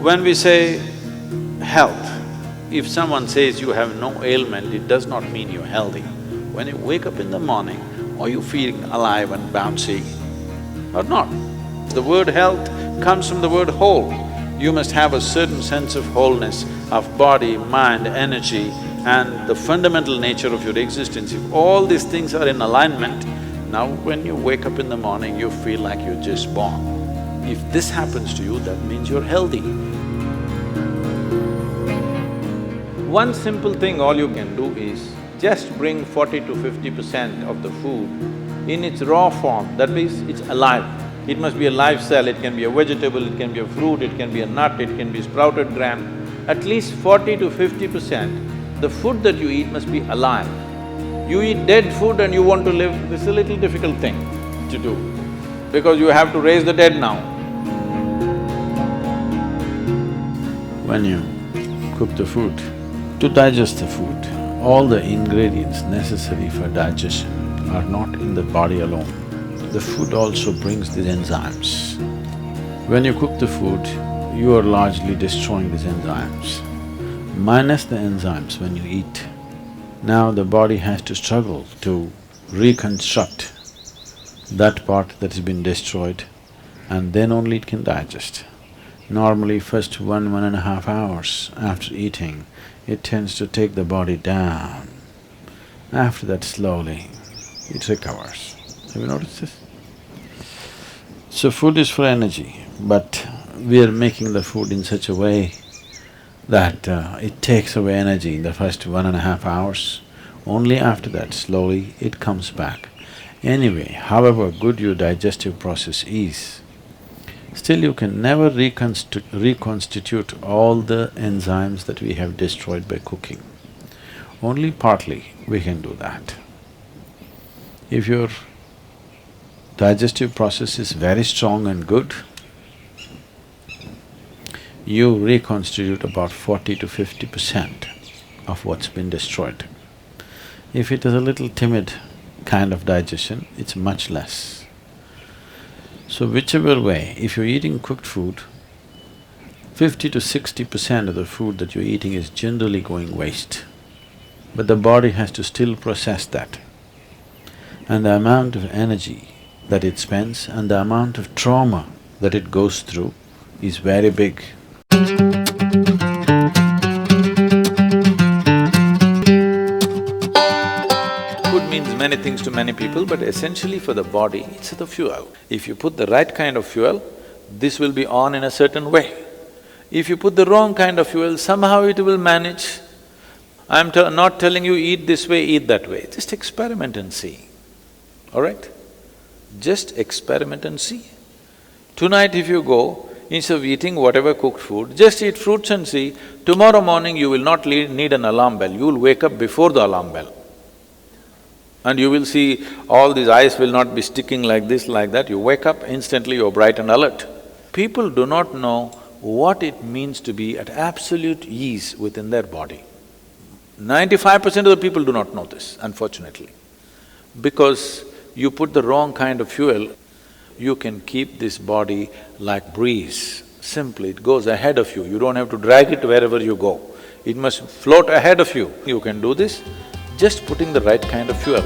When we say health, if someone says you have no ailment, it does not mean you're healthy. When you wake up in the morning, are you feeling alive and bouncy or not? The word health comes from the word whole. You must have a certain sense of wholeness of body, mind, energy and the fundamental nature of your existence. If all these things are in alignment, now when you wake up in the morning, you feel like you're just born. If this happens to you, that means you're healthy. One simple thing all you can do is just bring 40 to 50% of the food in its raw form, that means it's alive. It must be a live cell, it can be a vegetable, it can be a fruit, it can be a nut, it can be sprouted gram. At least 40 to 50%, the food that you eat must be alive. You eat dead food and you want to live, this is a little difficult thing to do, because you have to raise the dead now. When you cook the food, to digest the food, all the ingredients necessary for digestion are not in the body alone. The food also brings these enzymes. When you cook the food, you are largely destroying these enzymes. Minus the enzymes when you eat, now the body has to struggle to reconstruct that part that has been destroyed and then only it can digest. Normally first 1.5 hours after eating, it tends to take the body down. After that slowly, it recovers. Have you noticed this? So food is for energy, but we are making the food in such a way that it takes away energy in the first 1.5 hours. Only after that, slowly, it comes back. Anyway, however good your digestive process is, still you can never reconstitute all the enzymes that we have destroyed by cooking. Only partly we can do that. If your digestive process is very strong and good, you reconstitute about 40 to 50% of what's been destroyed. If it is a little timid kind of digestion, it's much less. So whichever way, if you're eating cooked food, 50 to 60% of the food that you're eating is generally going waste. But the body has to still process that. And the amount of energy that it spends and the amount of trauma that it goes through is very big. Food means many things to many people, but essentially for the body, it's the fuel. If you put the right kind of fuel, this will be on in a certain way. If you put the wrong kind of fuel, somehow it will manage. I'm not telling you eat this way, eat that way, just experiment and see, all right? Just experiment and see. Tonight if you go, instead of eating whatever cooked food, just eat fruits and see, tomorrow morning you will not need an alarm bell, you will wake up before the alarm bell. And you will see all these eyes will not be sticking like this, like that, you wake up, instantly you're bright and alert. People do not know what it means to be at absolute ease within their body. 95% of the people do not know this, unfortunately. Because you put the wrong kind of fuel, you can keep this body like breeze. Simply, it goes ahead of you, you don't have to drag it wherever you go. It must float ahead of you. You can do this just putting the right kind of fuel.